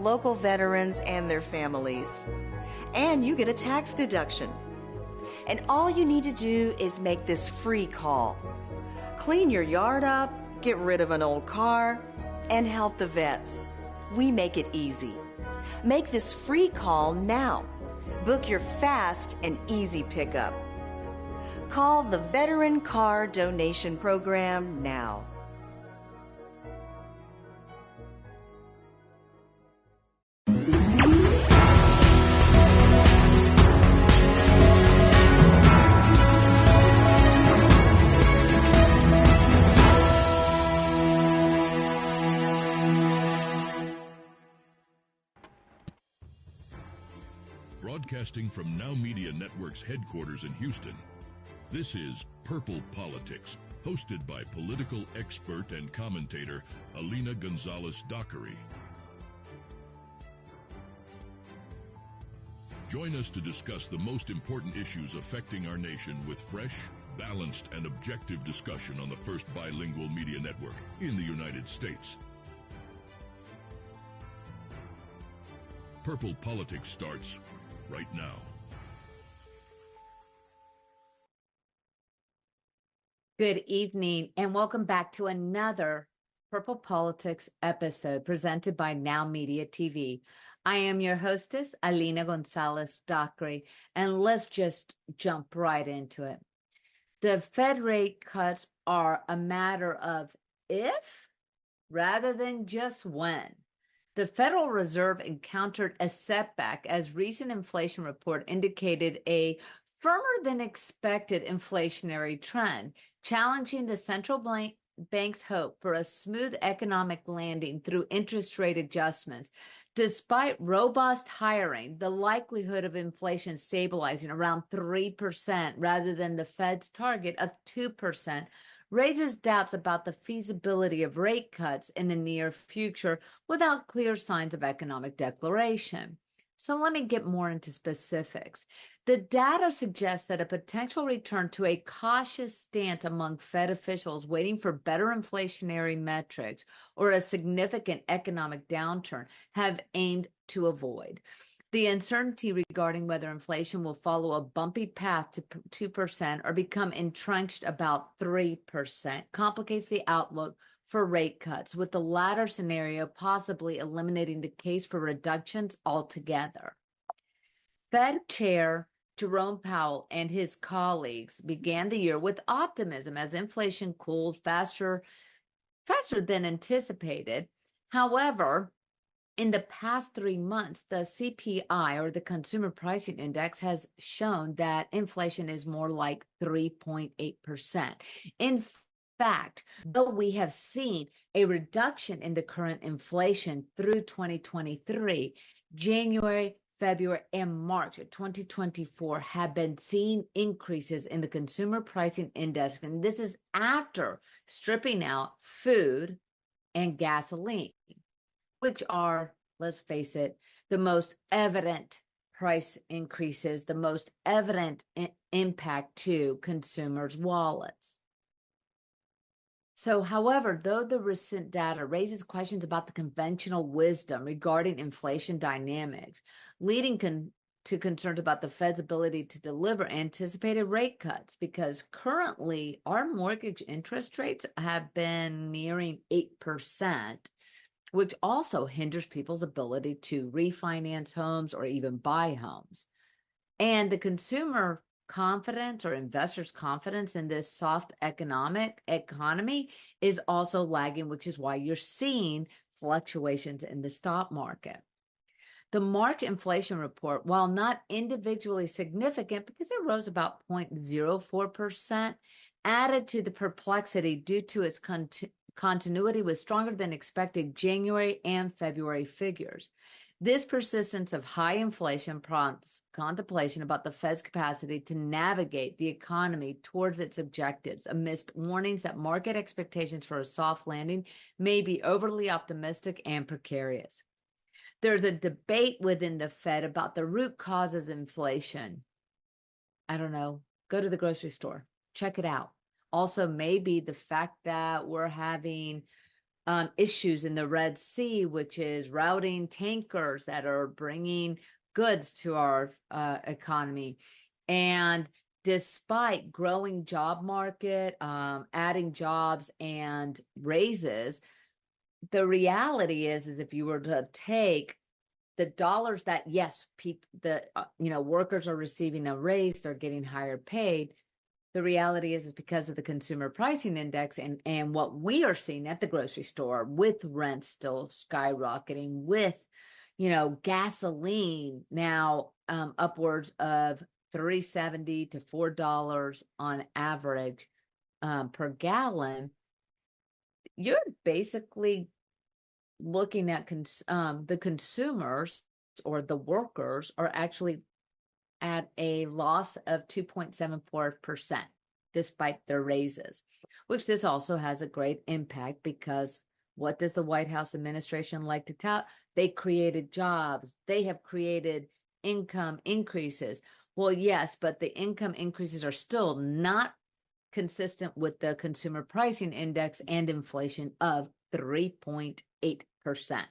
local veterans and their families. And you get a tax deduction. And all you need to do is make this free call. Clean your yard up, get rid of an old car, and help the vets. We make it easy. Make this free call now. Book your fast and easy pickup. Call the Veteran Car Donation Program now. Broadcasting from Now Media Network's headquarters in Houston, this is Purple Politics, hosted by political expert and commentator Alina Gonzalez-Dockery. Join us to discuss the most important issues affecting our nation with fresh, balanced, and objective discussion on the first bilingual media network in the United States. Purple Politics starts right now. Good evening and welcome back to another Purple Politics episode presented by Now Media TV. I am your hostess, Alina Gonzalez-Dockery, and let's just jump right into it. The Fed rate cuts are a matter of if rather than just when. The Federal Reserve encountered a setback as recent inflation report indicated a firmer than expected inflationary trend, challenging the central bank's hope for a smooth economic landing through interest rate adjustments. Despite robust hiring, the likelihood of inflation stabilizing around 3% rather than the Fed's target of 2% raises doubts about the feasibility of rate cuts in the near future without clear signs of economic deceleration. So let me get more into specifics. The data suggests that a potential return to a cautious stance among Fed officials waiting for better inflationary metrics or a significant economic downturn have aimed to avoid. The uncertainty regarding whether inflation will follow a bumpy path to 2% or become entrenched about 3% complicates the outlook for rate cuts, with the latter scenario possibly eliminating the case for reductions altogether. Fed Chair Jerome Powell and his colleagues began the year with optimism as inflation cooled faster than anticipated. However, in the past 3 months, the CPI, or the Consumer Pricing Index, has shown that inflation is more like 3.8%. In fact, though we have seen a reduction in the current inflation through 2023, January, February, and March of 2024 have been seeing increases in the Consumer Pricing Index, and this is after stripping out food and gasoline, which are, let's face it, the most evident price increases, the most evident impact to consumers' wallets. So, however, though the recent data raises questions about the conventional wisdom regarding inflation dynamics, leading to concerns about the Fed's ability to deliver anticipated rate cuts, because currently our mortgage interest rates have been nearing 8%, which also hinders people's ability to refinance homes or even buy homes. And the consumer confidence or investors' confidence in this soft economy is also lagging, which is why you're seeing fluctuations in the stock market. The March inflation report, while not individually significant because it rose about 0.04%, added to the perplexity due to its continuity with stronger than expected January and February figures. This persistence of high inflation prompts contemplation about the Fed's capacity to navigate the economy towards its objectives amidst warnings that market expectations for a soft landing may be overly optimistic and precarious. There's a debate within the Fed about the root causes of inflation. I don't know. Go to the grocery store. Check it out. Also, maybe the fact that we're having issues in the Red Sea, which is routing tankers that are bringing goods to our economy. And despite growing job market, adding jobs and raises, the reality is if you were to take the dollars that, yes, workers are receiving a raise, they're getting higher paid. The reality is because of the consumer pricing index and what we are seeing at the grocery store, with rent still skyrocketing, with, gasoline now upwards of $3.70 to $4 on average per gallon. You're basically looking at the consumers or the workers are actually at a loss of 2.74% despite their raises, which this also has a great impact because what does the White House administration like to tout? They created jobs. They have created income increases. Well, yes, but the income increases are still not consistent with the consumer pricing index and inflation of 3.8%.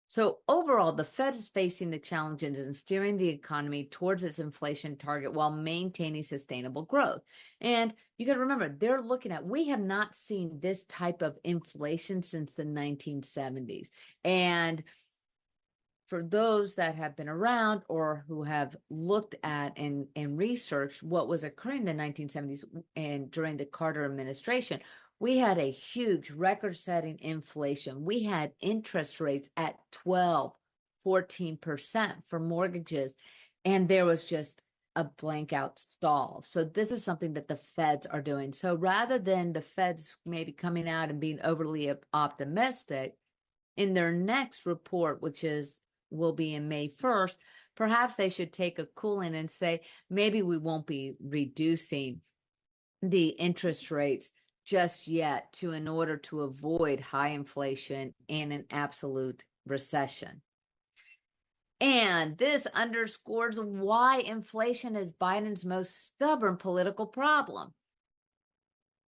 So overall, the Fed is facing the challenges in steering the economy towards its inflation target while maintaining sustainable growth. And you got to remember, we have not seen this type of inflation since the 1970s. And for those that have been around or who have looked at and researched what was occurring in the 1970s and during the Carter administration, we had a huge record-setting inflation. We had interest rates at 12, 14% for mortgages, and there was just a blank out stall. So this is something that the Feds are doing. So rather than the Feds maybe coming out and being overly optimistic, in their next report, which will be in May 1st, perhaps they should take a cooling and say, maybe we won't be reducing the interest rates just yet in order to avoid high inflation and an absolute recession. And this underscores why inflation is Biden's most stubborn political problem.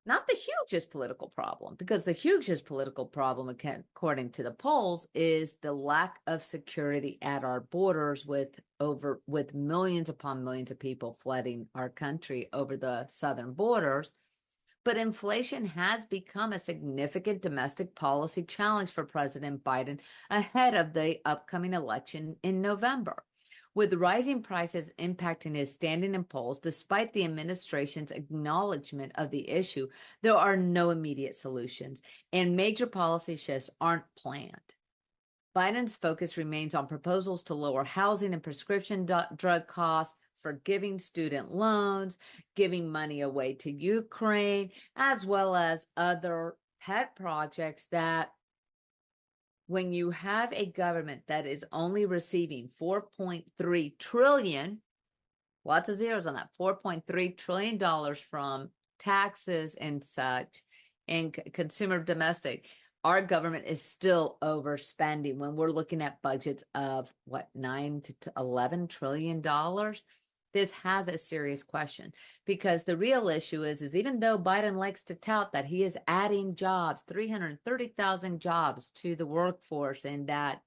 Not the hugest political problem, because the hugest political problem, according to the polls, is the lack of security at our borders with millions upon millions of people flooding our country over the southern borders. But inflation has become a significant domestic policy challenge for President Biden ahead of the upcoming election in November. With rising prices impacting his standing in polls, despite the administration's acknowledgement of the issue, there are no immediate solutions, and major policy shifts aren't planned. Biden's focus remains on proposals to lower housing and prescription drug costs, forgiving student loans, giving money away to Ukraine, as well as other pet projects that, when you have a government that is only receiving $4.3 trillion, lots of zeros on that, $4.3 trillion from taxes and such, and consumer domestic, our government is still overspending when we're looking at budgets of $9 to $11 trillion. This has a serious question, because the real issue is even though Biden likes to tout that he is adding jobs, 330,000 jobs to the workforce, and that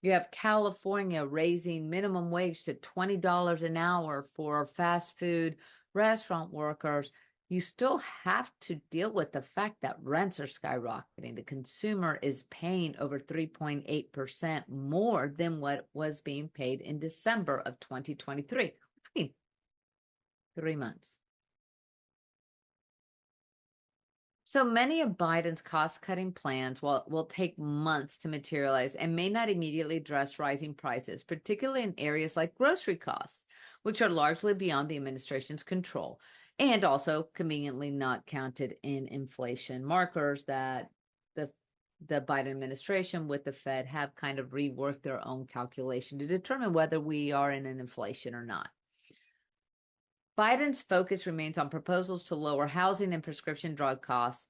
you have California raising minimum wage to $20 an hour for fast food restaurant workers, you still have to deal with the fact that rents are skyrocketing. The consumer is paying over 3.8% more than what was being paid in December of 2023. 3 months. So many of Biden's cost-cutting plans will take months to materialize and may not immediately address rising prices, particularly in areas like grocery costs, which are largely beyond the administration's control, and also conveniently not counted in inflation markers that the Biden administration with the Fed have kind of reworked their own calculation to determine whether we are in an inflation or not. Biden's focus remains on proposals to lower housing and prescription drug costs.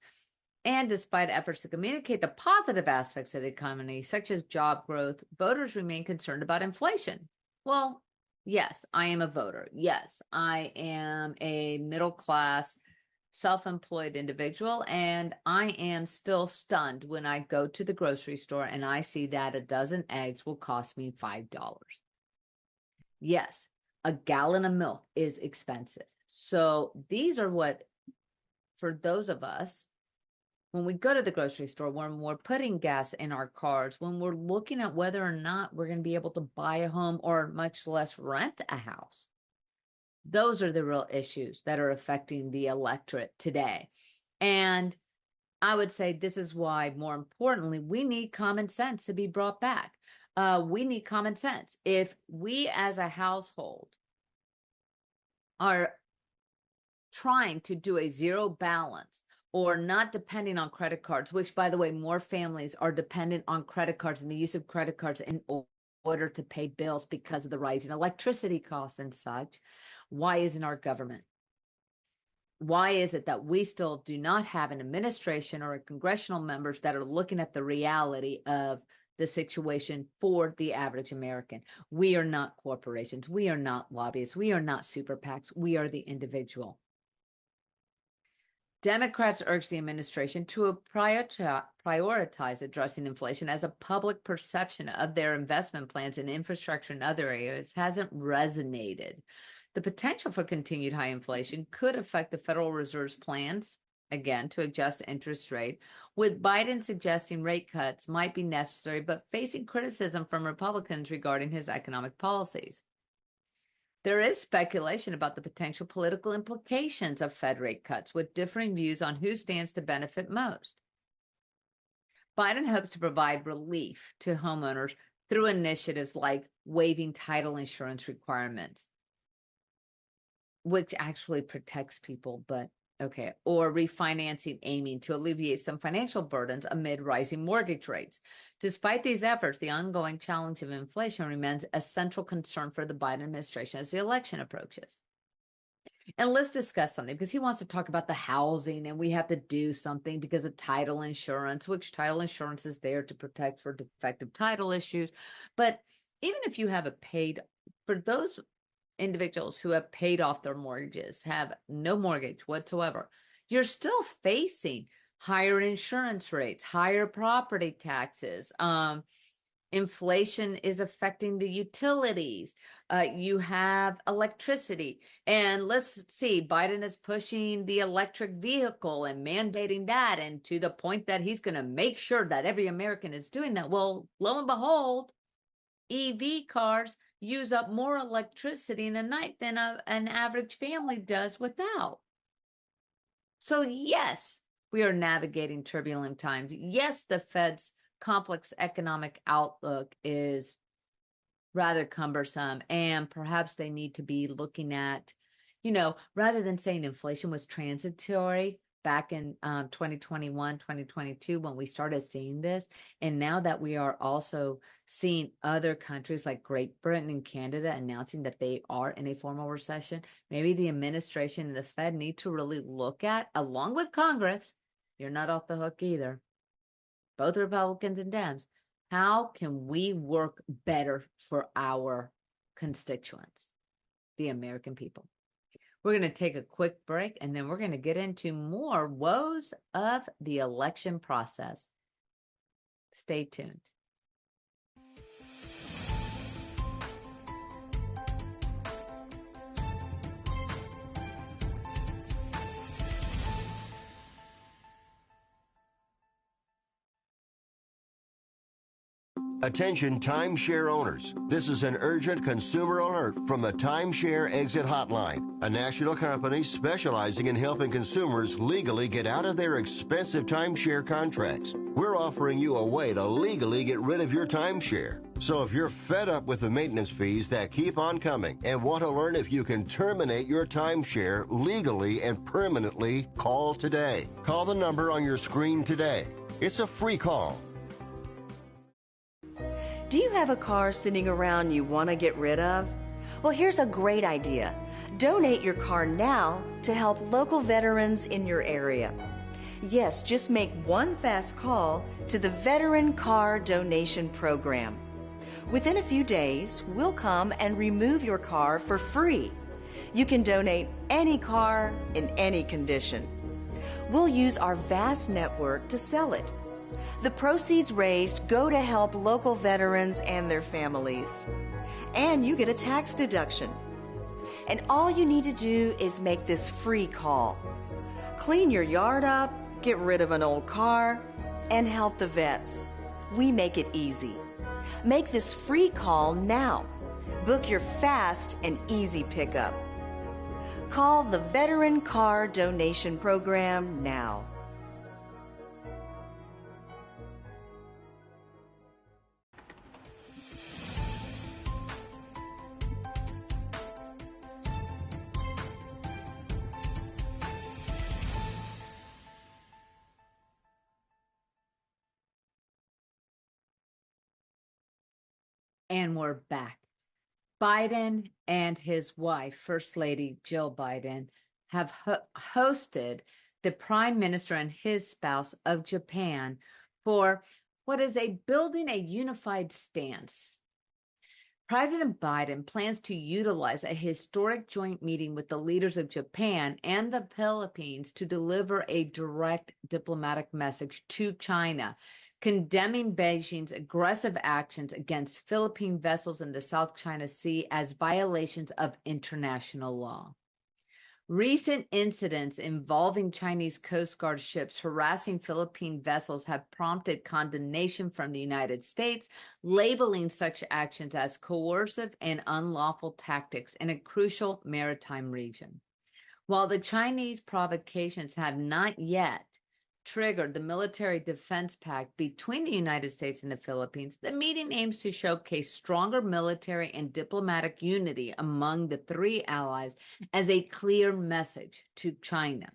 And despite efforts to communicate the positive aspects of the economy, such as job growth, voters remain concerned about inflation. Well, yes, I am a voter. Yes, I am a middle class self-employed individual, and I am still stunned when I go to the grocery store and I see that a dozen eggs will cost me $5. Yes, a gallon of milk is expensive. So these are what, for those of us, when we go to the grocery store, when we're putting gas in our cars, when we're looking at whether or not we're going to be able to buy a home or much less rent a house, those are the real issues that are affecting the electorate today. And I would say this is why, more importantly, we need common sense to be brought back. We need common sense. If we as a household are trying to do a zero balance or not depending on credit cards, which, by the way, more families are dependent on credit cards and the use of credit cards in order to pay bills because of the rising electricity costs and such. Why isn't our government? Why is it that we still do not have an administration or a congressional members that are looking at the reality of the situation for the average American? We are not corporations. We are not lobbyists. We are not super PACs. We are the individual. Democrats urge the administration to prioritize addressing inflation as a public perception of their investment plans in infrastructure and other areas hasn't resonated. The potential for continued high inflation could affect the Federal Reserve's plans, again, to adjust interest rate, with Biden suggesting rate cuts might be necessary, but facing criticism from Republicans regarding his economic policies. There is speculation about the potential political implications of Fed rate cuts, with differing views on who stands to benefit most. Biden hopes to provide relief to homeowners through initiatives like waiving title insurance requirements, which actually protects people, but okay, or refinancing aiming to alleviate some financial burdens amid rising mortgage rates. Despite these efforts, the ongoing challenge of inflation remains a central concern for the Biden administration as the election approaches. And let's discuss something, because he wants to talk about the housing and we have to do something because of title insurance, which title insurance is there to protect for defective title issues. But even if you have for those individuals who have paid off their mortgages, have no mortgage whatsoever, you're still facing higher insurance rates, higher property taxes. Inflation is affecting the utilities. You have electricity. And let's see, Biden is pushing the electric vehicle and mandating that, and to the point that he's going to make sure that every American is doing that. Well, lo and behold, EV cars use up more electricity in a night than an average family does without. So yes, we are navigating turbulent times. Yes, the Fed's complex economic outlook is rather cumbersome, and perhaps they need to be looking at, rather than saying inflation was transitory back in 2021, 2022, when we started seeing this. And now that we are also seeing other countries like Great Britain and Canada announcing that they are in a formal recession, maybe the administration and the Fed need to really look at, along with Congress, you're not off the hook either, both Republicans and Dems, how can we work better for our constituents, the American people? We're going to take a quick break, and then we're going to get into more woes of the election process. Stay tuned. Attention timeshare owners. This is an urgent consumer alert from the Timeshare Exit Hotline, a national company specializing in helping consumers legally get out of their expensive timeshare contracts. We're offering you a way to legally get rid of your timeshare. So if you're fed up with the maintenance fees that keep on coming and want to learn if you can terminate your timeshare legally and permanently, call today. Call the number on your screen today. It's a free call. Do you have a car sitting around you want to get rid of? Well, here's a great idea. Donate your car now to help local veterans in your area. Yes, just make one fast call to the Veteran Car Donation Program. Within a few days, we'll come and remove your car for free. You can donate any car in any condition. We'll use our vast network to sell it. The proceeds raised go to help local veterans and their families. And you get a tax deduction. And all you need to do is make this free call. Clean your yard up, get rid of an old car, and help the vets. We make it easy. Make this free call now. Book your fast and easy pickup. Call the Veteran Car Donation Program now. And we're back. Biden and his wife, First Lady Jill Biden, have hosted the Prime Minister and his spouse of Japan for what is building a unified stance. President Biden plans to utilize a historic joint meeting with the leaders of Japan and the Philippines to deliver a direct diplomatic message to China, condemning Beijing's aggressive actions against Philippine vessels in the South China Sea as violations of international law. Recent incidents involving Chinese Coast Guard ships harassing Philippine vessels have prompted condemnation from the United States, labeling such actions as coercive and unlawful tactics in a crucial maritime region. While the Chinese provocations have not yet triggered the military defense pact between the United States and the Philippines, the meeting aims to showcase stronger military and diplomatic unity among the three allies as a clear message to China.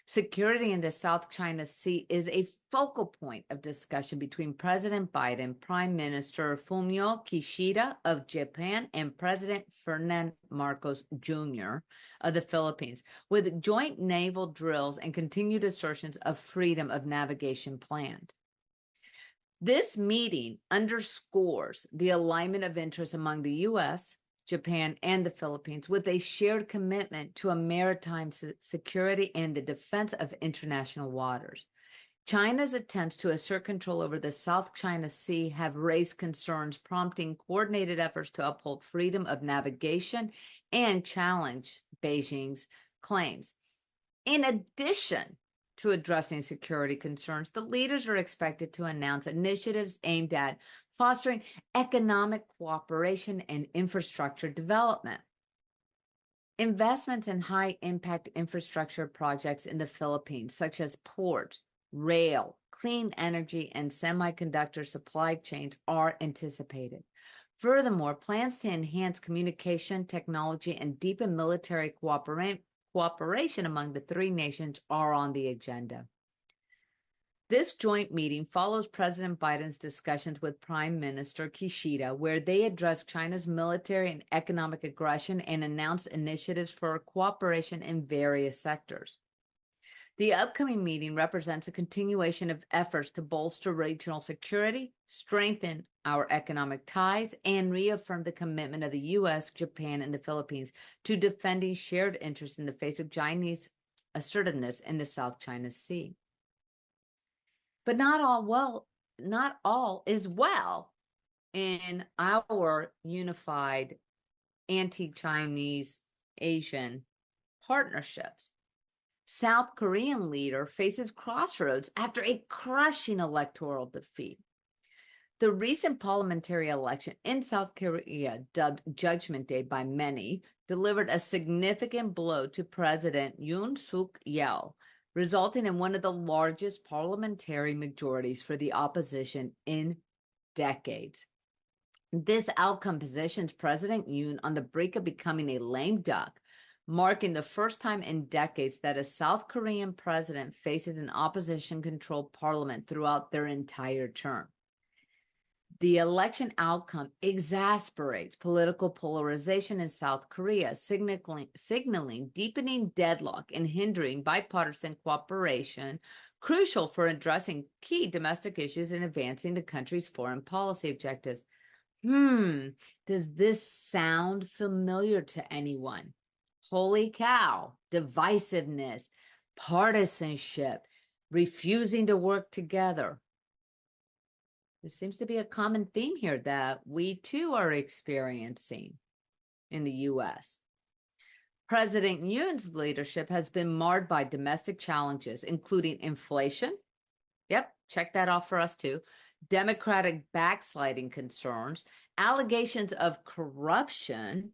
Security in the South China Sea is a focal point of discussion between President Biden, Prime Minister Fumio Kishida of Japan, and President Ferdinand Marcos Jr. of the Philippines, with joint naval drills and continued assertions of freedom of navigation planned. This meeting underscores the alignment of interests among the U.S., Japan, and the Philippines, with a shared commitment to a maritime security and the defense of international waters. China's attempts to assert control over the South China Sea have raised concerns, prompting coordinated efforts to uphold freedom of navigation and challenge Beijing's claims. In addition to addressing security concerns, the leaders are expected to announce initiatives aimed at fostering economic cooperation and infrastructure development. Investments in high-impact infrastructure projects in the Philippines, such as ports, rail, clean energy, and semiconductor supply chains, are anticipated. Furthermore, plans to enhance communication technology and deepen military cooperation among the three nations are on the agenda. This joint meeting follows President Biden's discussions with Prime Minister Kishida, where they addressed China's military and economic aggression and announced initiatives for cooperation in various sectors. The upcoming meeting represents a continuation of efforts to bolster regional security, strengthen our economic ties, and reaffirm the commitment of the U.S., Japan, and the Philippines to defending shared interests in the face of Chinese assertiveness in the South China Sea. But not all is well in our unified anti-Chinese Asian partnerships. South Korean leader faces crossroads after a crushing electoral defeat. The recent parliamentary election in South Korea, dubbed Judgment Day by many, delivered a significant blow to President Yoon Suk Yeol, resulting in one of the largest parliamentary majorities for the opposition in decades. This outcome positions President Yoon on the brink of becoming a lame duck, marking the first time in decades that a South Korean president faces an opposition-controlled parliament throughout their entire term. The election outcome exasperates political polarization in South Korea, signaling deepening deadlock and hindering bipartisan cooperation, crucial for addressing key domestic issues and advancing the country's foreign policy objectives. Does this sound familiar to anyone? Holy cow, divisiveness, partisanship, refusing to work together. There seems to be a common theme here that we too are experiencing in the U.S. President Yoon's leadership has been marred by domestic challenges, including inflation. Yep, check that off for us too. Democratic backsliding concerns, allegations of corruption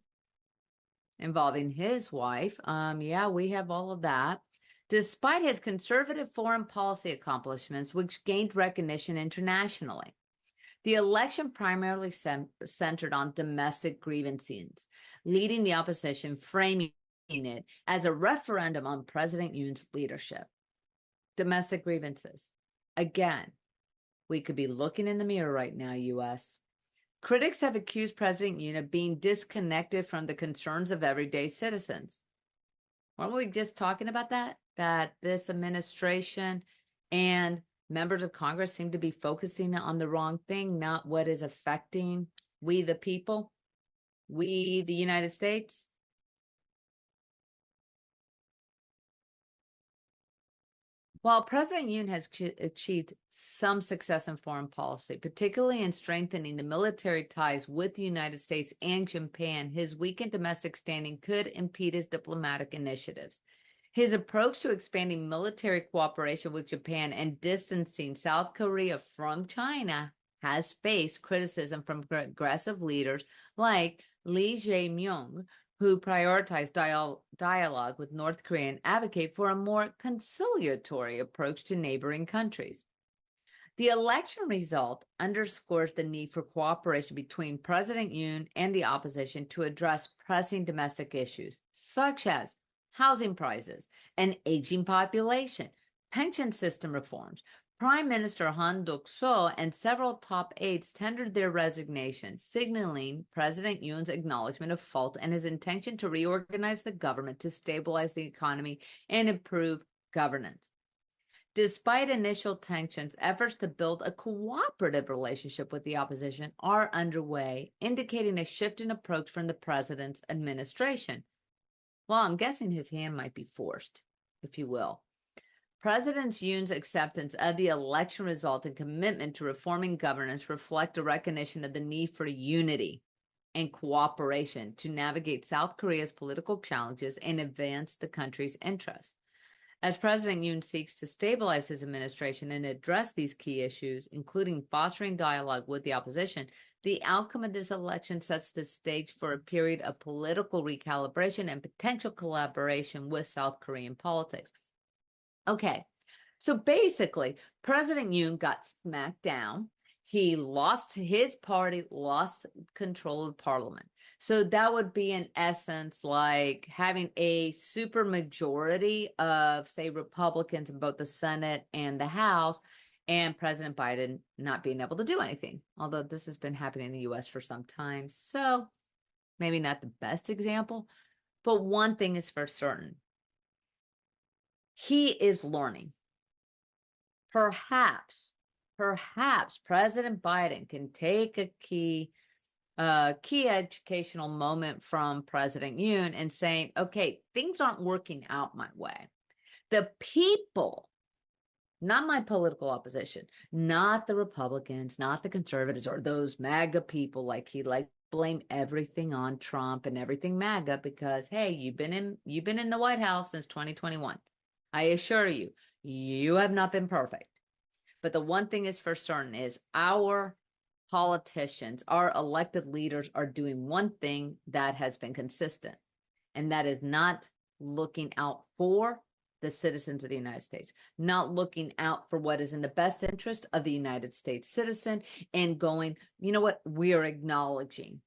involving his wife. Yeah, we have all of that. Despite his conservative foreign policy accomplishments, which gained recognition internationally. The election primarily centered on domestic grievances, leading the opposition framing it as a referendum on President Yoon's leadership. Domestic grievances. Again, we could be looking in the mirror right now, U.S. Critics have accused President Yoon of being disconnected from the concerns of everyday citizens. Weren't we just talking about that? That this administration and members of Congress seem to be focusing on the wrong thing, not what is affecting we the people, we the United States. While President Yoon has achieved some success in foreign policy, particularly in strengthening the military ties with the United States and Japan, his weakened domestic standing could impede his diplomatic initiatives. His approach to expanding military cooperation with Japan and distancing South Korea from China has faced criticism from progressive leaders like Lee Jae-myung, who prioritize dialogue with North Korea and advocate for a more conciliatory approach to neighboring countries. The election result underscores the need for cooperation between President Yoon and the opposition to address pressing domestic issues, such as housing prices, an aging population, pension system reforms. Prime Minister Han Duck-seo and several top aides tendered their resignation, signaling President Yoon's acknowledgement of fault and his intention to reorganize the government to stabilize the economy and improve governance. Despite initial tensions, efforts to build a cooperative relationship with the opposition are underway, indicating a shift in approach from the president's administration. Well, I'm guessing his hand might be forced, if you will. President Yoon's acceptance of the election result and commitment to reforming governance reflect a recognition of the need for unity and cooperation to navigate South Korea's political challenges and advance the country's interests. As President Yoon seeks to stabilize his administration and address these key issues, including fostering dialogue with the opposition, the outcome of this election sets the stage for a period of political recalibration and potential collaboration with South Korean politics. Okay, so basically, President Yoon got smacked down. He lost, his party lost control of parliament. So that would be in essence like having a super majority of, say, Republicans in both the Senate and the House, and President Biden not being able to do anything. Although this has been happening in the U.S. for some time, so maybe not the best example. But one thing is for certain. He is learning. Perhaps President Biden can take a key educational moment from President Yoon and saying, okay, things aren't working out my way. The people, not my political opposition, not the Republicans, not the conservatives, or those MAGA people like he likes to blame everything on Trump and everything MAGA because, hey, you've been in the White House since 2021. I assure you, you have not been perfect. But the one thing is for certain is our politicians, our elected leaders are doing one thing that has been consistent, and that is not looking out for the citizens of the United States, not looking out for what is in the best interest of the United States citizen and going, you know what, we are acknowledging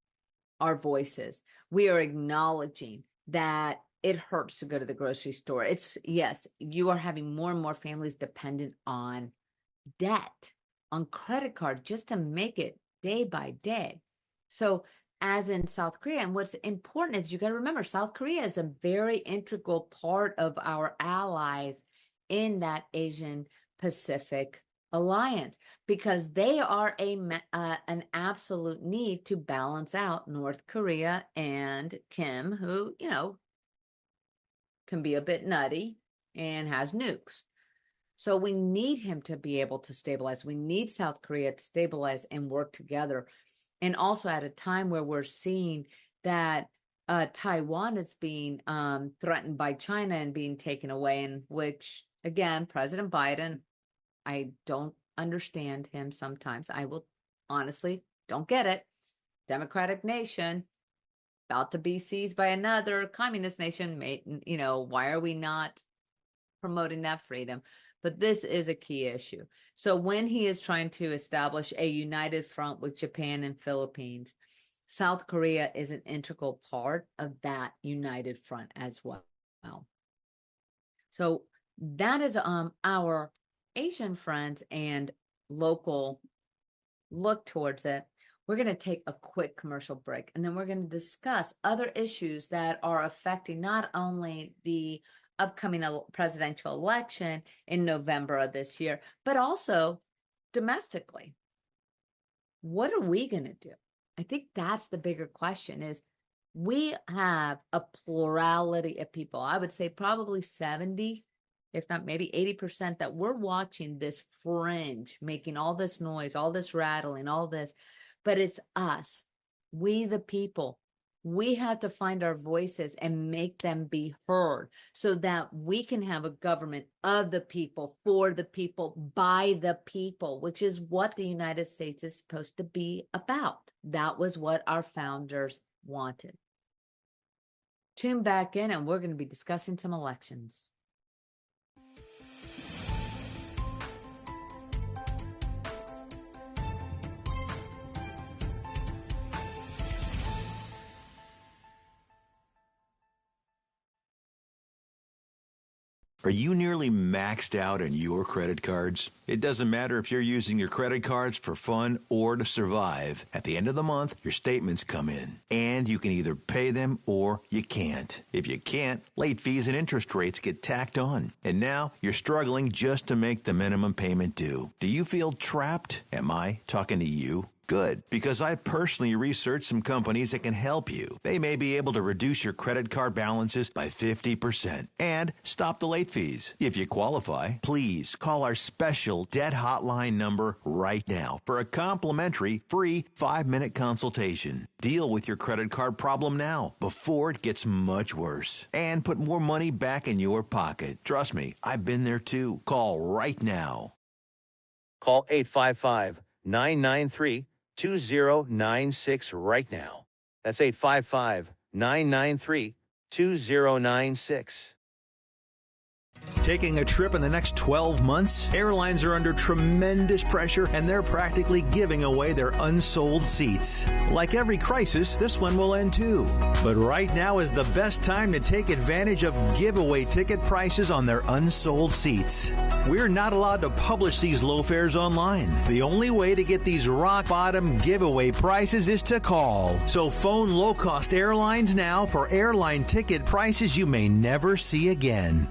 our voices. We are acknowledging that it hurts to go to the grocery store. It's, yes, you are having more and more families dependent on debt, on credit card, just to make it day by day. So as in South Korea, and what's important is you got to remember, South Korea is a very integral part of our allies in that Asian Pacific alliance because they are an absolute need to balance out North Korea and Kim, who, you know, can be a bit nutty and has nukes. So we need him to be able to stabilize. We need South Korea to stabilize and work together. And also at a time where we're seeing that Taiwan is being threatened by China and being taken away, in which, again, President Biden, I don't understand him sometimes. I will honestly don't get it. Democratic nation about to be seized by another communist nation. Why are we not promoting that freedom? But this is a key issue. So when he is trying to establish a united front with Japan and Philippines, South Korea is an integral part of that united front as well. So that is our Asian friends and local look towards it. We're going to take a quick commercial break, and then we're going to discuss other issues that are affecting not only the upcoming presidential election in November of this year, but also domestically. What are we going to do? I think that's the bigger question. Is we have a plurality of people. I would say probably 70, if not maybe 80%, that we're watching this fringe, making all this noise, all this rattling, all this. But it's us, we the people. We have to find our voices and make them be heard so that we can have a government of the people, for the people, by the people, which is what the United States is supposed to be about. That was what our founders wanted. Tune back in, and we're going to be discussing some elections. Are you nearly maxed out on your credit cards? It doesn't matter if you're using your credit cards for fun or to survive. At the end of the month, your statements come in, and you can either pay them or you can't. If you can't, late fees and interest rates get tacked on. And now you're struggling just to make the minimum payment due. Do you feel trapped? Am I talking to you? Good, because I personally researched some companies that can help you. They may be able to reduce your credit card balances by 50% and stop the late fees. If you qualify, please call our special debt hotline number right now for a complimentary free 5-minute consultation. Deal with your credit card problem now before it gets much worse and put more money back in your pocket. Trust me, I've been there too. Call right now. Call 855-993-2096 right now. That's 855-993-2096. Taking a trip in the next 12 months? Airlines are under tremendous pressure, and they're practically giving away their unsold seats. Like every crisis, this one will end too. But right now is the best time to take advantage of giveaway ticket prices on their unsold seats. We're not allowed to publish these low fares online. The only way to get these rock-bottom giveaway prices is to call. So phone low-cost airlines now for airline ticket prices you may never see again.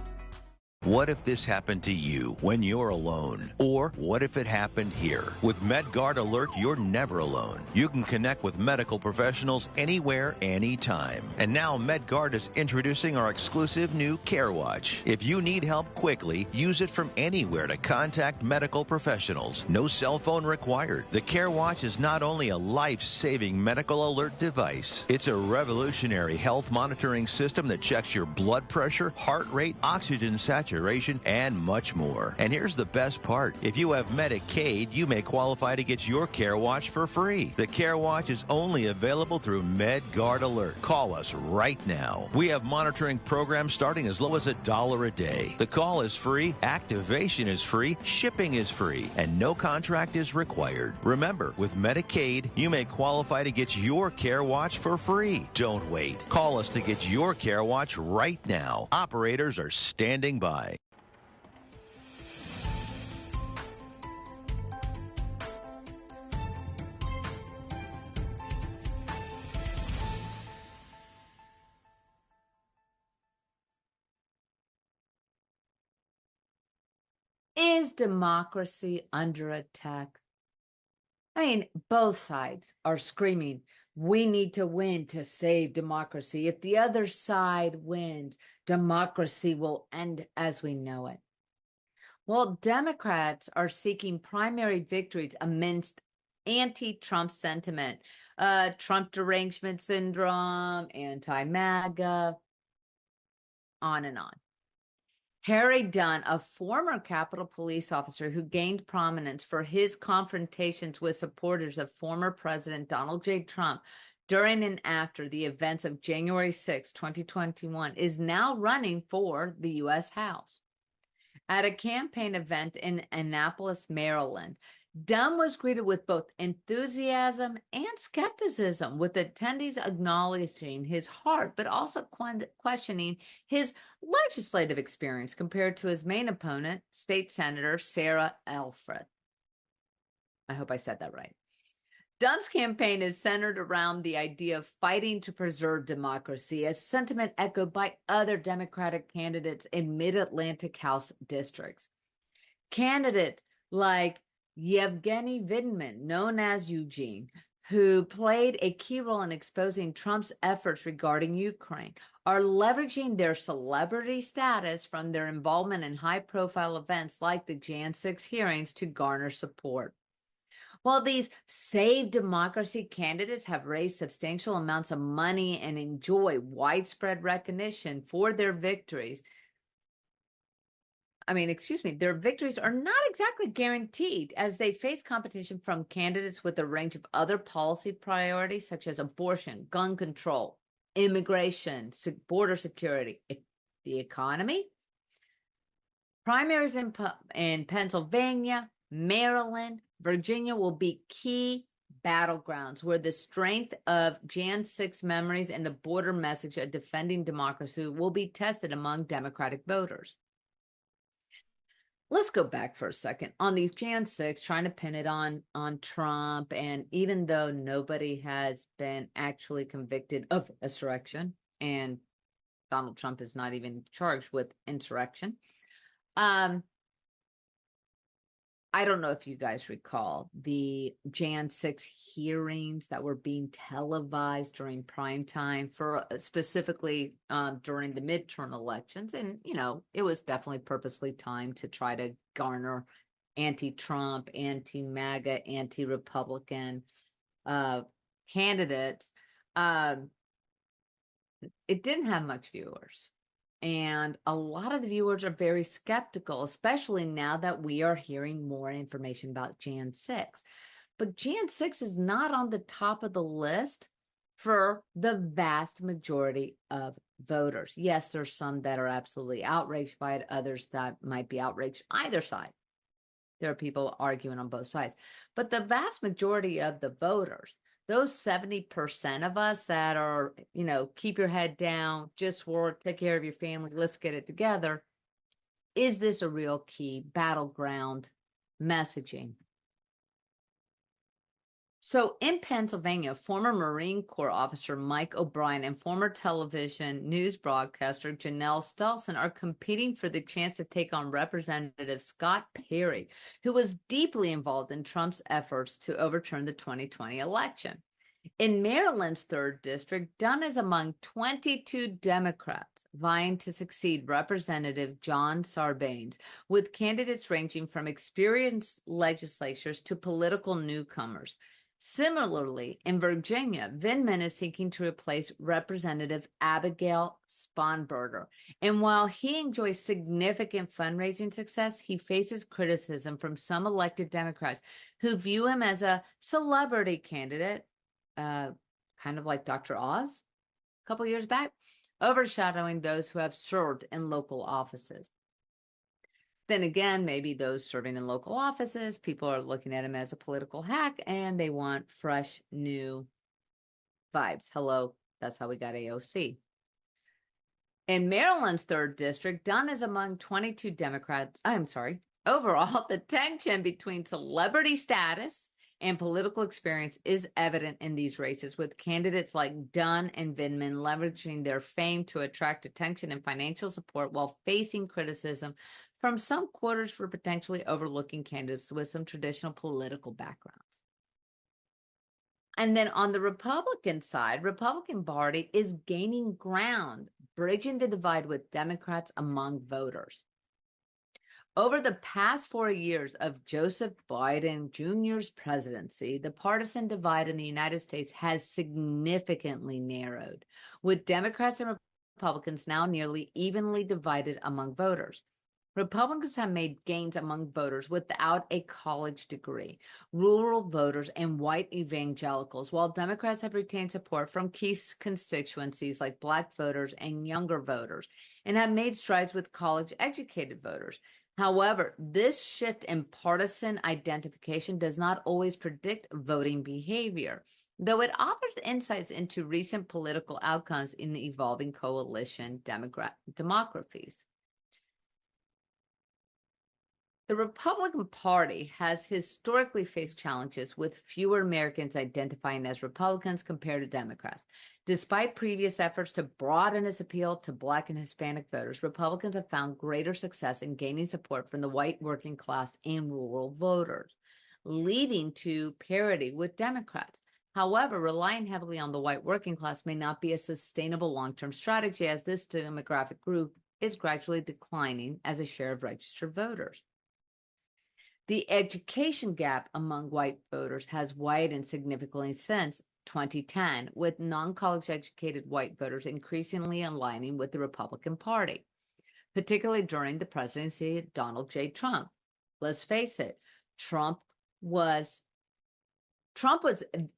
What if this happened to you when you're alone? Or what if it happened here? With MedGuard Alert, you're never alone. You can connect with medical professionals anywhere, anytime. And now MedGuard is introducing our exclusive new CareWatch. If you need help quickly, use it from anywhere to contact medical professionals. No cell phone required. The CareWatch is not only a life-saving medical alert device, it's a revolutionary health monitoring system that checks your blood pressure, heart rate, oxygen saturation, and much more. And here's the best part. If you have Medicaid, you may qualify to get your CareWatch for free. The CareWatch is only available through MedGuard Alert. Call us right now. We have monitoring programs starting as low as $1 a day. The call is free, activation is free, shipping is free, and no contract is required. Remember, with Medicaid, you may qualify to get your CareWatch for free. Don't wait. Call us to get your CareWatch right now. Operators are standing by. Is democracy under attack? I mean, both sides are screaming, we need to win to save democracy. If the other side wins, democracy will end as we know it. Well, Democrats are seeking primary victories amidst anti-Trump sentiment, Trump derangement syndrome, anti-MAGA, on and on. Harry Dunn, a former Capitol Police officer who gained prominence for his confrontations with supporters of former President Donald J. Trump during and after the events of January 6, 2021, is now running for the U.S. House. At a campaign event in Annapolis, Maryland, Dunn was greeted with both enthusiasm and skepticism, with attendees acknowledging his heart, but also questioning his legislative experience compared to his main opponent, State Senator Sarah Elfreth. I hope I said that right. Dunn's campaign is centered around the idea of fighting to preserve democracy, a sentiment echoed by other Democratic candidates in mid-Atlantic House districts. Candidates like Yevgeny Vidman, known as Eugene, who played a key role in exposing Trump's efforts regarding Ukraine, are leveraging their celebrity status from their involvement in high-profile events like the Jan 6 hearings to garner support. While these Save Democracy candidates have raised substantial amounts of money and enjoy widespread recognition for their victories, their victories are not exactly guaranteed, as they face competition from candidates with a range of other policy priorities such as abortion, gun control, immigration, border security, the economy. Primaries in Pennsylvania, Maryland, Virginia will be key battlegrounds where the strength of Jan 6 memories and the border message of defending democracy will be tested among Democratic voters. Let's go back for a second on these Jan 6, trying to pin it on Trump. And even though nobody has been actually convicted of insurrection, and Donald Trump is not even charged with insurrection, I don't know if you guys recall the Jan 6 hearings that were being televised during prime time for specifically during the midterm elections. And, it was definitely purposely timed to try to garner anti-Trump, anti-MAGA, anti-Republican candidates. It didn't have much viewers. And a lot of the viewers are very skeptical, especially now that we are hearing more information about Jan 6. But Jan 6 is not on the top of the list for the vast majority of voters. Yes, there's some that are absolutely outraged by it, others that might be outraged either side. There are people arguing on both sides. But the vast majority of the voters, those 70% of us that are, keep your head down, just work, take care of your family, let's get it together. Is this a real key battleground messaging? So in Pennsylvania, former Marine Corps officer Mike O'Brien and former television news broadcaster Janelle Stelson are competing for the chance to take on Representative Scott Perry, who was deeply involved in Trump's efforts to overturn the 2020 election. In Maryland's 3rd District, Dunn is among 22 Democrats vying to succeed Representative John Sarbanes, with candidates ranging from experienced legislators to political newcomers. Similarly, in Virginia, Vindman is seeking to replace Representative Abigail Spanberger. And while he enjoys significant fundraising success, he faces criticism from some elected Democrats who view him as a celebrity candidate, kind of like Dr. Oz a couple years back, overshadowing those who have served in local offices. Then again, maybe those serving in local offices, people are looking at him as a political hack and they want fresh, new vibes. Hello, that's how we got AOC. In Maryland's 3rd District, Dunn is among 22 Democrats. Overall, the tension between celebrity status and political experience is evident in these races, with candidates like Dunn and Vindman leveraging their fame to attract attention and financial support while facing criticism from some quarters for potentially overlooking candidates with some traditional political backgrounds. And then on the Republican side, Republican Party is gaining ground, bridging the divide with Democrats among voters. Over the past 4 years of Joseph Biden Jr.'s presidency, the partisan divide in the United States has significantly narrowed, with Democrats and Republicans now nearly evenly divided among voters. Republicans have made gains among voters without a college degree, rural voters, and white evangelicals, while Democrats have retained support from key constituencies like Black voters and younger voters, and have made strides with college-educated voters. However, this shift in partisan identification does not always predict voting behavior, though it offers insights into recent political outcomes in the evolving coalition demographies. The Republican Party has historically faced challenges with fewer Americans identifying as Republicans compared to Democrats. Despite previous efforts to broaden its appeal to Black and Hispanic voters, Republicans have found greater success in gaining support from the white working class and rural voters, leading to parity with Democrats. However, relying heavily on the white working class may not be a sustainable long-term strategy, as this demographic group is gradually declining as a share of registered voters. The education gap among white voters has widened significantly since 2010, with non-college educated white voters increasingly aligning with the Republican Party, particularly during the presidency of Donald J. Trump. Let's face it, Trump was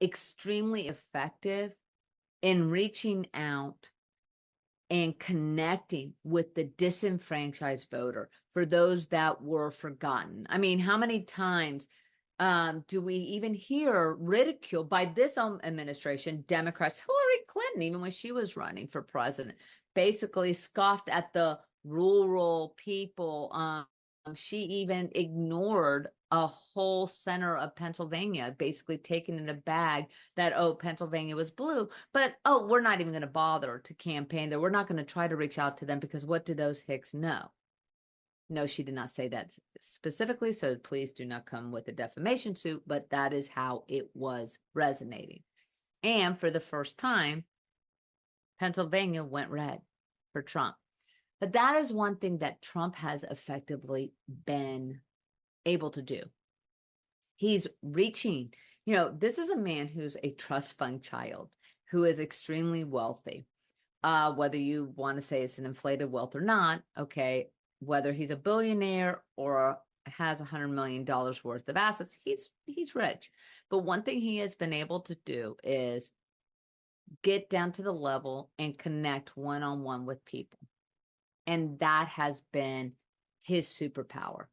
extremely effective in reaching out and connecting with the disenfranchised voter, for those that were forgotten. I mean, how many times do we even hear ridicule by this administration, Democrats? Hillary Clinton, even when she was running for president, basically scoffed at the rural people. She even ignored a whole center of Pennsylvania, basically taking in a bag that, oh, Pennsylvania was blue, but, oh, we're not even going to bother to campaign there. We're not going to try to reach out to them because what do those hicks know? No, she did not say that specifically, so please do not come with a defamation suit, but that is how it was resonating. And for the first time, Pennsylvania went red for Trump. But that is one thing that Trump has effectively been able to do. He's reaching, this is a man who's a trust fund child, who is extremely wealthy. Whether you want to say it's an inflated wealth or not, okay, whether he's a billionaire or has $100 million worth of assets, he's rich. But one thing he has been able to do is get down to the level and connect one-on-one with people. And that has been his superpower.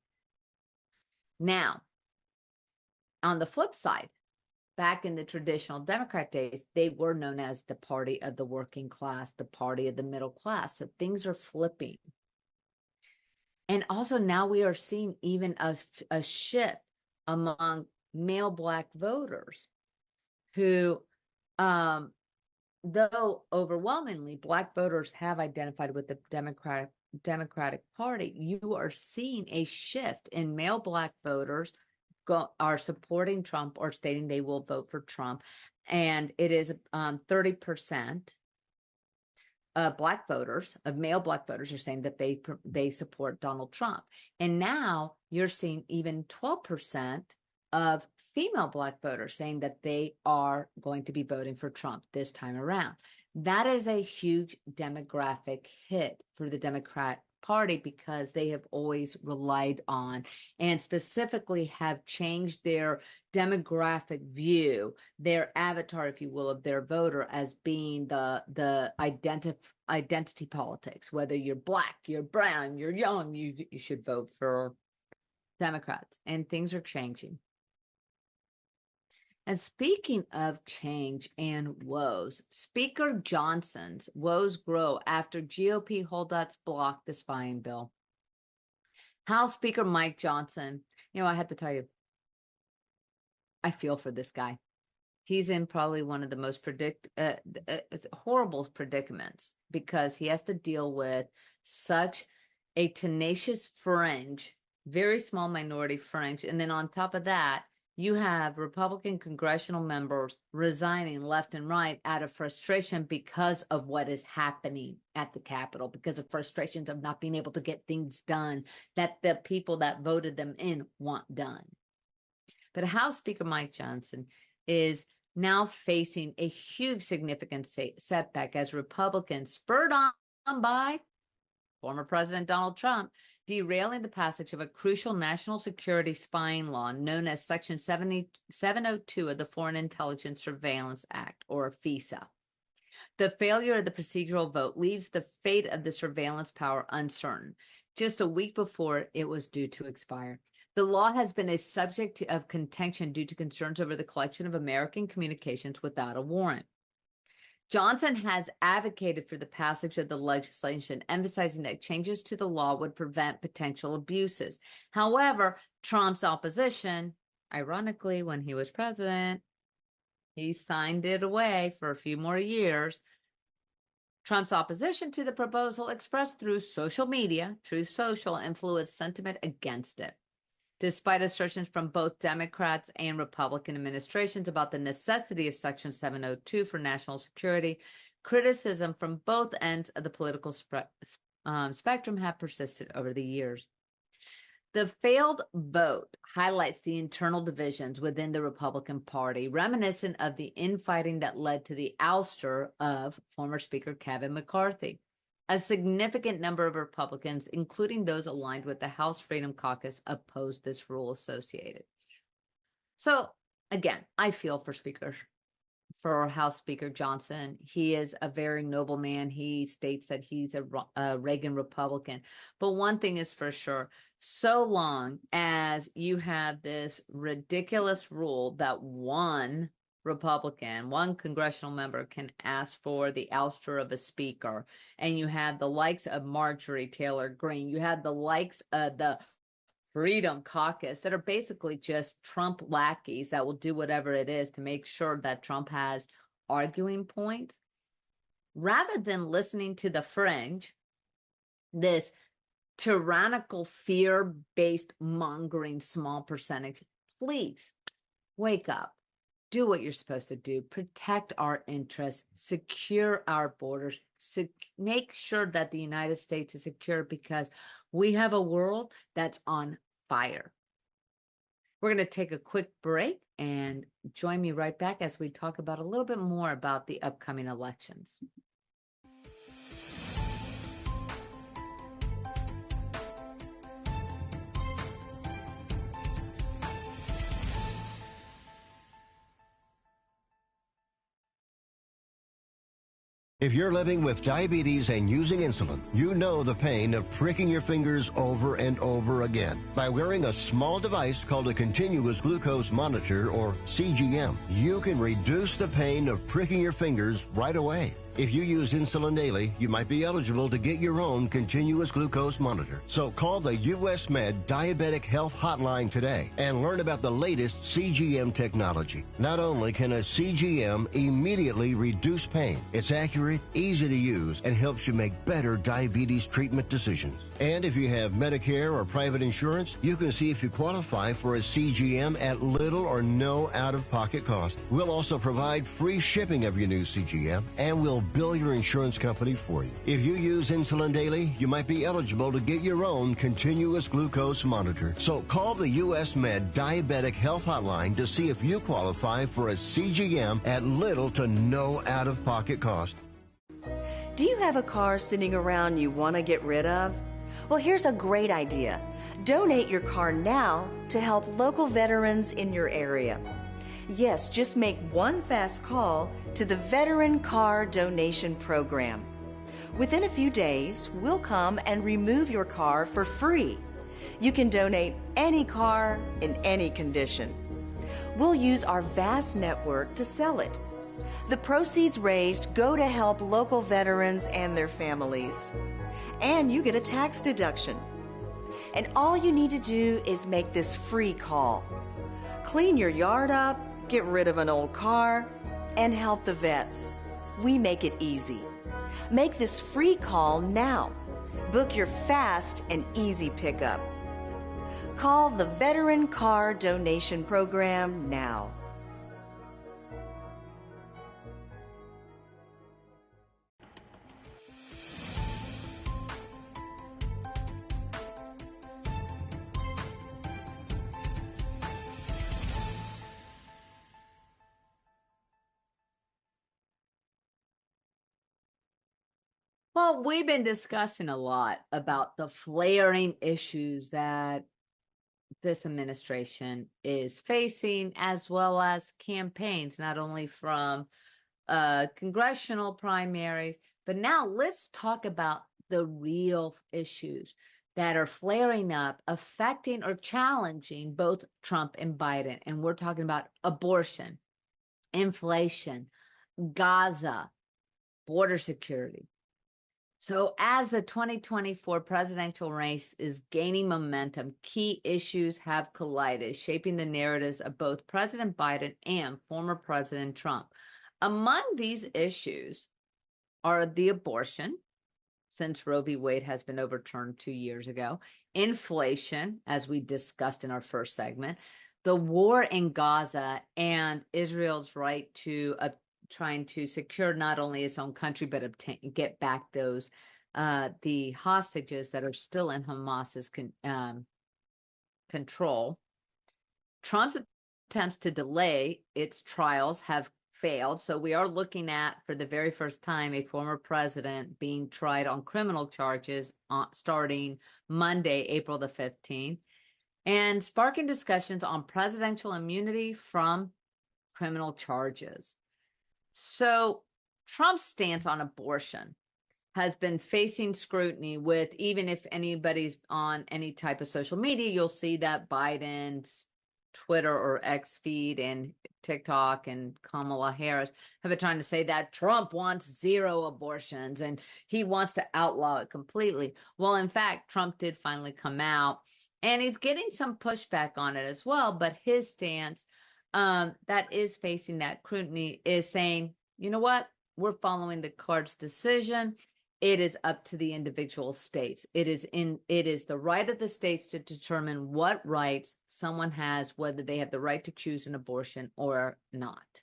Now, on the flip side, back in the traditional Democrat days, they were known as the party of the working class, the party of the middle class. So things are flipping. And also now we are seeing even a shift among male Black voters who, though overwhelmingly Black voters have identified with the Democratic Party, you are seeing a shift in male Black voters are supporting Trump or stating they will vote for Trump. And it is 30% of Black voters, of male Black voters, are saying that they support Donald Trump. And now you're seeing even 12% of female Black voters saying that they are going to be voting for Trump this time around. That is a huge demographic hit for the Democrat Party, because they have always relied on and specifically have changed their demographic view, their avatar, if you will, of their voter as being the identity politics. Whether you're Black, you're brown, you're young, you should vote for Democrats. And things are changing. And speaking of change and woes, Speaker Johnson's woes grow after GOP holdouts block the spying bill. House Speaker Mike Johnson, I have to tell you, I feel for this guy. He's in probably one of the most horrible predicaments, because he has to deal with such a tenacious fringe, very small minority fringe. And then on top of that, You have Republican congressional members resigning left and right out of frustration because of what is happening at the Capitol, because of frustrations of not being able to get things done that the people that voted them in want done. But House Speaker Mike Johnson is now facing a huge significant setback as Republicans, spurred on by former President Donald Trump, derailing the passage of a crucial national security spying law known as Section 702 of the Foreign Intelligence Surveillance Act, or FISA. The failure of the procedural vote leaves the fate of the surveillance power uncertain, just a week before it was due to expire. The law has been a subject of contention due to concerns over the collection of American communications without a warrant. Johnson has advocated for the passage of the legislation, emphasizing that changes to the law would prevent potential abuses. However, Trump's opposition, ironically, when he was president, he signed it away for a few more years. Trump's opposition to the proposal expressed through social media, Truth Social, influenced sentiment against it. Despite assertions from both Democrats and Republican administrations about the necessity of Section 702 for national security, criticism from both ends of the political spectrum have persisted over the years. The failed vote highlights the internal divisions within the Republican Party, reminiscent of the infighting that led to the ouster of former Speaker Kevin McCarthy. A significant number of Republicans, including those aligned with the House Freedom Caucus, opposed this rule associated. So, again, I feel for House Speaker Johnson. He is a very noble man. He states that he's a Reagan Republican. But one thing is for sure, so long as you have this ridiculous rule that one congressional member can ask for the ouster of a speaker, and you have the likes of Marjorie Taylor Greene, you have the likes of the Freedom Caucus that are basically just Trump lackeys that will do whatever it is to make sure that Trump has arguing points. Rather than listening to the fringe, this tyrannical, fear-based, mongering small percentage, please wake up. Do what you're supposed to do. Protect our interests, secure our borders, make sure that the United States is secure, because we have a world that's on fire. We're going to take a quick break and join me right back as we talk about a little bit more about the upcoming elections. If you're living with diabetes and using insulin, you know the pain of pricking your fingers over and over again. By wearing a small device called a continuous glucose monitor, or CGM, you can reduce the pain of pricking your fingers right away. If you use insulin daily, you might be eligible to get your own continuous glucose monitor. So call the US Med Diabetic Health Hotline today and learn about the latest CGM technology. Not only can a CGM immediately reduce pain, it's accurate, easy to use, and helps you make better diabetes treatment decisions. And if you have Medicare or private insurance, you can see if you qualify for a CGM at little or no out-of-pocket cost. We'll also provide free shipping of your new CGM, and we'll bill your insurance company for you. If you use insulin daily, you might be eligible to get your own continuous glucose monitor. So call the US Med Diabetic Health Hotline to see if you qualify for a CGM at little to no out-of-pocket cost. Do you have a car sitting around you want to get rid of? Well, here's a great idea. Donate your car now to help local veterans in your area. Yes, just make one fast call to the Veteran Car Donation Program. Within a few days, we'll come and remove your car for free. You can donate any car in any condition. We'll use our vast network to sell it. The proceeds raised go to help local veterans and their families. And you get a tax deduction. And all you need to do is make this free call. Clean your yard up, get rid of an old car, and help the vets. We make it easy. Make this free call now. Book your fast and easy pickup. Call the Veteran Car Donation Program now. Well, we've been discussing a lot about the flaring issues that this administration is facing, as well as campaigns, not only from congressional primaries, but now let's talk about the real issues that are flaring up, affecting or challenging both Trump and Biden. And we're talking about abortion, inflation, Gaza, border security. So as the 2024 presidential race is gaining momentum, key issues have collided, shaping the narratives of both President Biden and former President Trump. Among these issues are the abortion, since Roe v. Wade has been overturned 2 years ago, inflation, as we discussed in our first segment, the war in Gaza, and Israel's right to trying to secure not only its own country, but get back those the hostages that are still in Hamas's control. Trump's attempts to delay its trials have failed. So we are looking at, for the very first time, a former president being tried on criminal charges starting Monday, April the 15th, and sparking discussions on presidential immunity from criminal charges. So Trump's stance on abortion has been facing scrutiny with, even if anybody's on any type of social media, you'll see that Biden's Twitter or X feed and TikTok and Kamala Harris have been trying to say that Trump wants 0 abortions and he wants to outlaw it completely. Well, in fact, Trump did finally come out and he's getting some pushback on it as well. But his stance that is facing that scrutiny is saying, you know what, we're following the court's decision. It is up to the individual states. It is the right of the states to determine what rights someone has, whether they have the right to choose an abortion or not.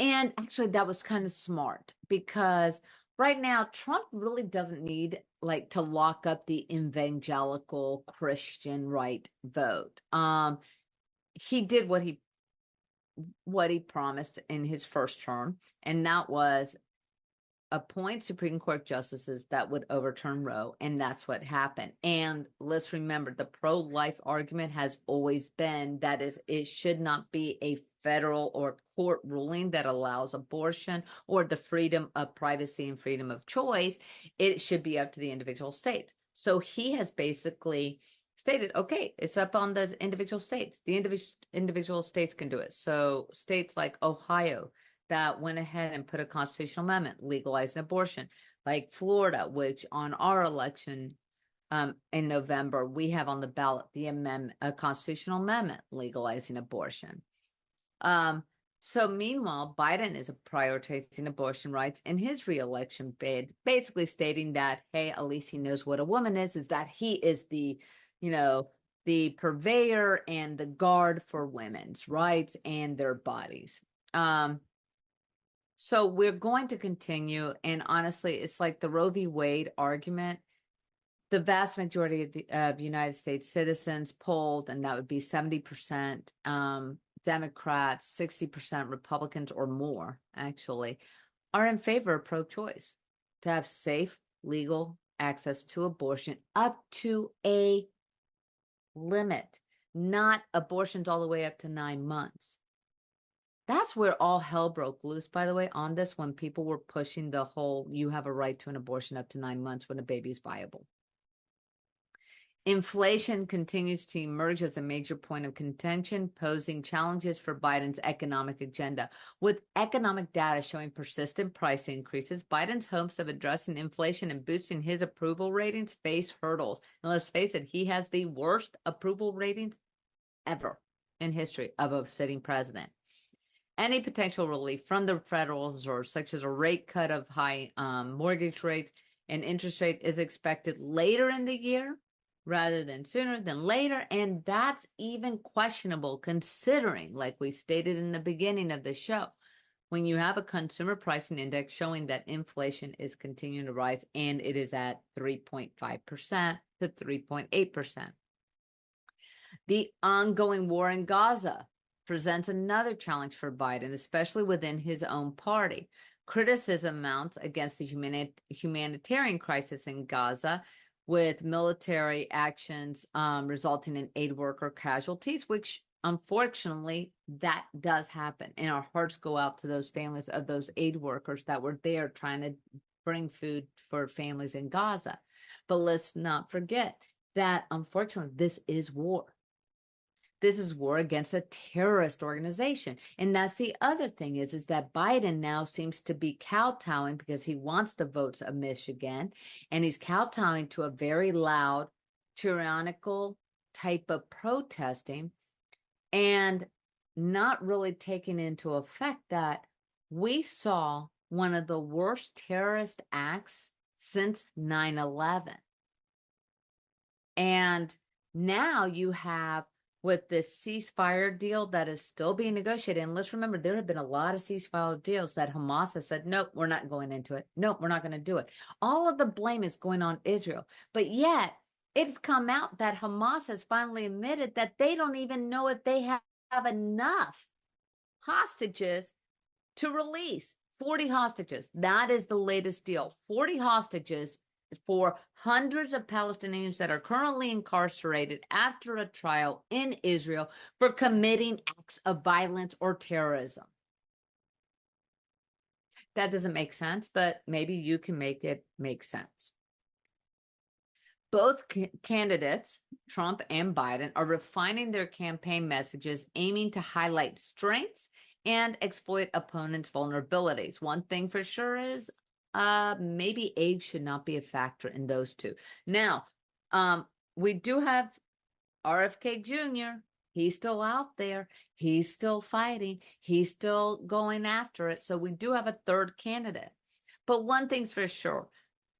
And actually, that was kind of smart, because right now Trump really doesn't need to lock up the evangelical Christian right vote. He did what he promised in his first term, and that was appoint Supreme Court justices that would overturn Roe, and that's what happened. And let's remember, the pro-life argument has always been that it should not be a federal or court ruling that allows abortion or the freedom of privacy and freedom of choice. It should be up to the individual states. So he has basically stated, okay, it's up on the individual states. The individual states can do it. So states like Ohio that went ahead and put a constitutional amendment legalizing abortion, like Florida, which on our election in November, we have on the ballot a constitutional amendment legalizing abortion. So meanwhile, Biden is prioritizing abortion rights in his reelection bid, basically stating that, hey, at least he knows what a woman is that he is the purveyor and the guard for women's rights and their bodies. So we're going to continue. And honestly, it's like the Roe v. Wade argument. The vast majority of United States citizens polled, and that would be 70% Democrats, 60% Republicans or more, actually, are in favor of pro-choice, to have safe, legal access to abortion up to a limit, not abortions all the way up to 9 months. That's where all hell broke loose, by the way, on this, when people were pushing the whole, you have a right to an abortion up to 9 months when a baby is viable. Inflation continues to emerge as a major point of contention, posing challenges for Biden's economic agenda. With economic data showing persistent price increases, Biden's hopes of addressing inflation and boosting his approval ratings face hurdles. And let's face it, he has the worst approval ratings ever in history of a sitting president. Any potential relief from the Federal Reserve, such as a rate cut of high mortgage rates and interest rate, is expected later in the year, rather than sooner than later. And that's even questionable considering, like we stated in the beginning of the show, when you have a consumer pricing index showing that inflation is continuing to rise and it is at 3.5% to 3.8%. The ongoing war in Gaza presents another challenge for Biden, especially within his own party. Criticism mounts against the humanitarian crisis in Gaza, with military actions resulting in aid worker casualties, which unfortunately that does happen. And our hearts go out to those families of those aid workers that were there trying to bring food for families in Gaza. But let's not forget that unfortunately this is war. This is war against a terrorist organization. And that's the other thing is that Biden now seems to be kowtowing because he wants the votes of Michigan. And he's kowtowing to a very loud, tyrannical type of protesting and not really taking into effect that we saw one of the worst terrorist acts since 9/11. And now you have, with this ceasefire deal that is still being negotiated. And let's remember, there have been a lot of ceasefire deals that Hamas has said, nope, we're not going into it. Nope, we're not going to do it. All of the blame is going on Israel. But yet, it's come out that Hamas has finally admitted that they don't even know if they have enough hostages to release. 40 hostages. That is the latest deal. 40 hostages for hundreds of Palestinians that are currently incarcerated after a trial in Israel for committing acts of violence or terrorism. That doesn't make sense, but maybe you can make it make sense. Both candidates, Trump and Biden, are refining their campaign messages, aiming to highlight strengths and exploit opponents' vulnerabilities. One thing for sure is maybe age should not be a factor in those two. Now, we do have RFK Jr. He's still out there. He's still fighting. He's still going after it. So we do have a third candidate. But one thing's for sure.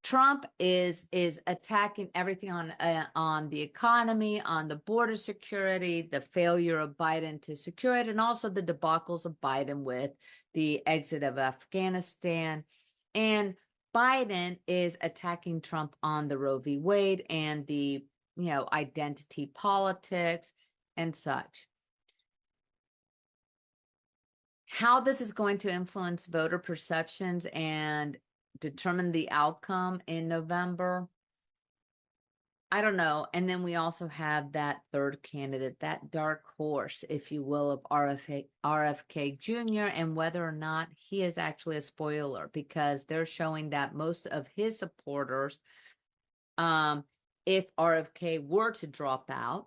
Trump is attacking everything on the economy, on the border security, the failure of Biden to secure it, and also the debacles of Biden with the exit of Afghanistan. And Biden is attacking Trump on the Roe v. Wade and the, identity politics and such. How this is going to influence voter perceptions and determine the outcome in November, I don't know. And then we also have that third candidate, that dark horse, if you will, of RFK Jr., and whether or not he is actually a spoiler, because they're showing that most of his supporters, if RFK were to drop out,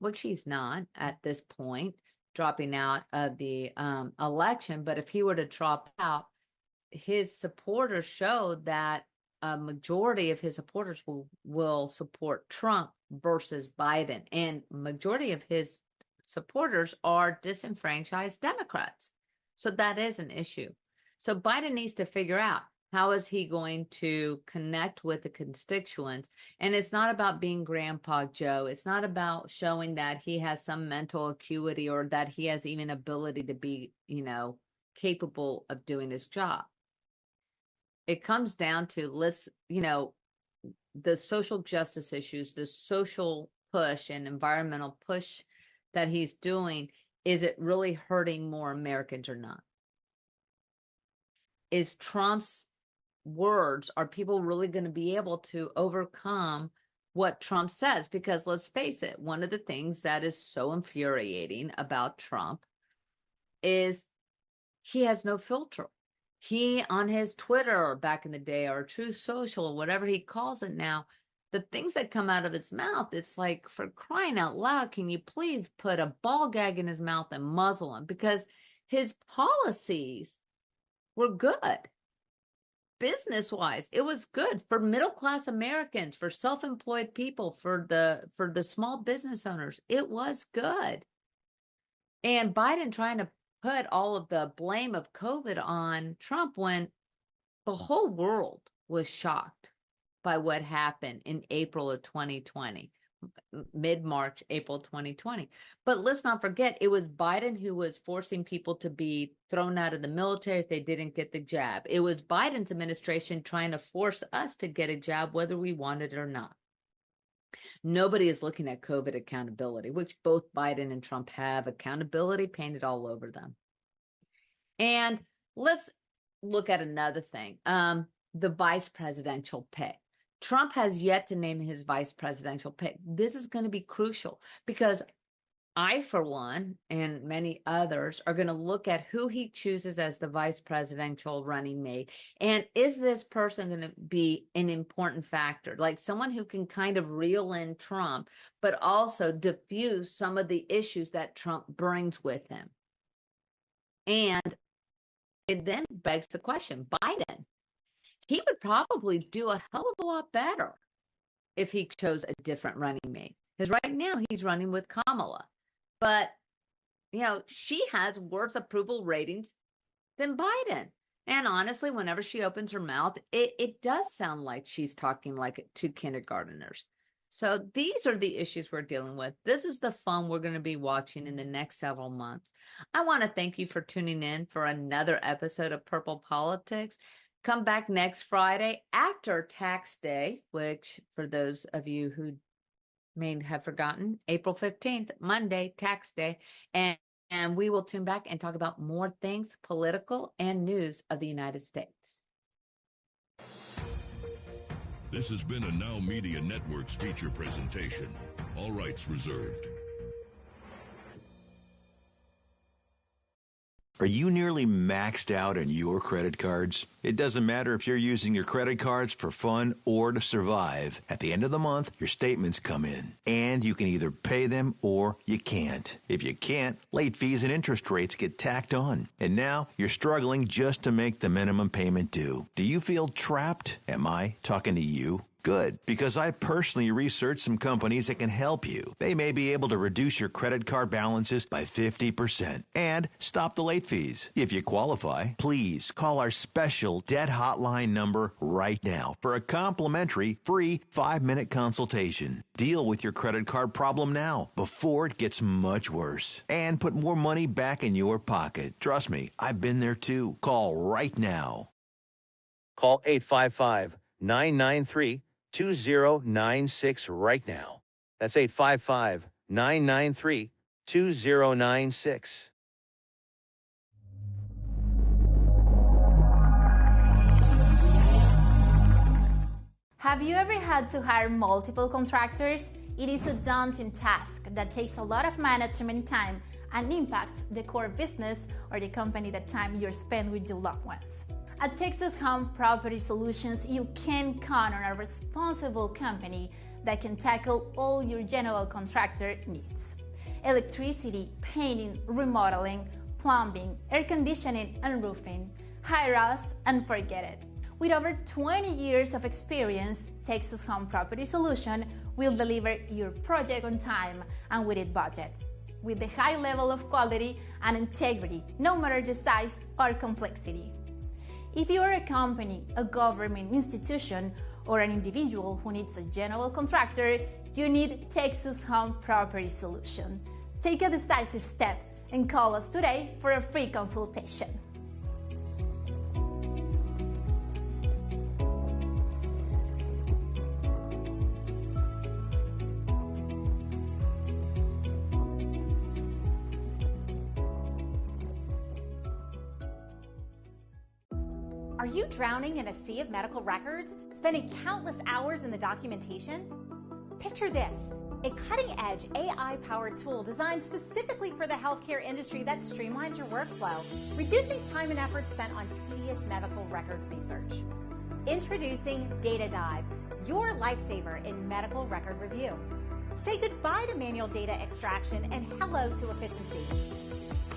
which he's not at this point, dropping out of the election, but if he were to drop out, his supporters show that a majority of his supporters will support Trump versus Biden. And majority of his supporters are disenfranchised Democrats. So that is an issue. So Biden needs to figure out, how is he going to connect with the constituents? And it's not about being Grandpa Joe. It's not about showing that he has some mental acuity or that he has even ability to be, capable of doing his job. It comes down to, the social justice issues, the social push and environmental push that he's doing. Is it really hurting more Americans or not? Is Trump's words, are people really going to be able to overcome what Trump says? Because let's face it, one of the things that is so infuriating about Trump is he has no filter. He, on his Twitter back in the day, or Truth Social, whatever he calls it now, the things that come out of his mouth, it's like, for crying out loud, can you please put a ball gag in his mouth and muzzle him? Because his policies were good. Business-wise, it was good for middle-class Americans, for self-employed people, for the small business owners. It was good. And Biden trying to put all of the blame of COVID on Trump when the whole world was shocked by what happened in April of 2020 mid-March, April 2020. But let's not forget, it was Biden who was forcing people to be thrown out of the military if they didn't get the jab. It was Biden's administration trying to force us to get a jab, whether we wanted it or not. Nobody is looking at COVID accountability, which both Biden and Trump have accountability painted all over them. And let's look at another thing, the vice presidential pick. Trump has yet to name his vice presidential pick. This is going to be crucial because I, for one, and many others are going to look at who he chooses as the vice presidential running mate. And is this person going to be an important factor, like someone who can kind of reel in Trump, but also diffuse some of the issues that Trump brings with him? And it then begs the question, Biden, he would probably do a hell of a lot better if he chose a different running mate. Because right now he's running with Kamala. But, you know, she has worse approval ratings than Biden. And honestly, whenever she opens her mouth, it does sound like she's talking like to kindergartners. So these are the issues we're dealing with. This is the fun we're going to be watching in the next several months. I want to thank you for tuning in for another episode of Purple Politics. Come back next Friday after Tax Day, which for those of you who may have forgotten, April 15th, Monday, Tax Day. And we will tune back and talk about more things political and news of the United States. This has been a Now Media Networks feature presentation. All rights reserved. Are you nearly maxed out on your credit cards? It doesn't matter if you're using your credit cards for fun or to survive. At the end of the month, your statements come in, and you can either pay them or you can't. If you can't, late fees and interest rates get tacked on. And now you're struggling just to make the minimum payment due. Do you feel trapped? Am I talking to you? Good, because I personally researched some companies that can help you. They may be able to reduce your credit card balances by 50% and stop the late fees. If you qualify, please call our special debt hotline number right now for a complimentary free 5-minute consultation. Deal with your credit card problem now before it gets much worse and put more money back in your pocket. Trust me, I've been there too. Call right now. Call 855-993-2096 right now. That's 855-993-2096. Have you ever had to hire multiple contractors? It is a daunting task that takes a lot of management time and impacts the core business or the company that time you spend with your loved ones. At Texas Home Property Solutions, you can count on a responsible company that can tackle all your general contractor needs. Electricity, painting, remodeling, plumbing, air conditioning, and roofing. Hire us and forget it. With over 20 years of experience, Texas Home Property Solution will deliver your project on time and within budget, with the high level of quality and integrity, no matter the size or complexity. If you are a company, a government institution, or an individual who needs a general contractor, you need Texas Home Property Solution. Take a decisive step and call us today for a free consultation. Are you drowning in a sea of medical records, spending countless hours in the documentation? Picture this, a cutting-edge AI-powered tool designed specifically for the healthcare industry that streamlines your workflow, reducing time and effort spent on tedious medical record research. Introducing DataDive, your lifesaver in medical record review. Say goodbye to manual data extraction and hello to efficiency.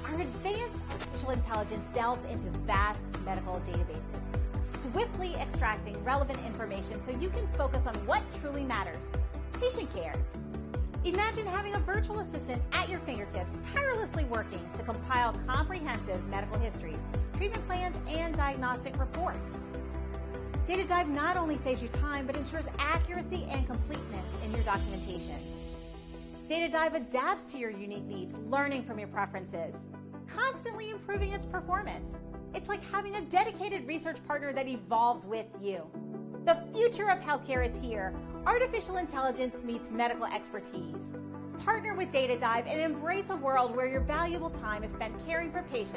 Our advanced artificial intelligence delves into vast medical databases, swiftly extracting relevant information so you can focus on what truly matters, patient care. Imagine having a virtual assistant at your fingertips, tirelessly working to compile comprehensive medical histories, treatment plans, and diagnostic reports. DataDive not only saves you time, but ensures accuracy and completeness in your documentation. DataDive adapts to your unique needs, learning from your preferences, constantly improving its performance. It's like having a dedicated research partner that evolves with you. The future of healthcare is here. Artificial intelligence meets medical expertise. Partner with DataDive and embrace a world where your valuable time is spent caring for patients.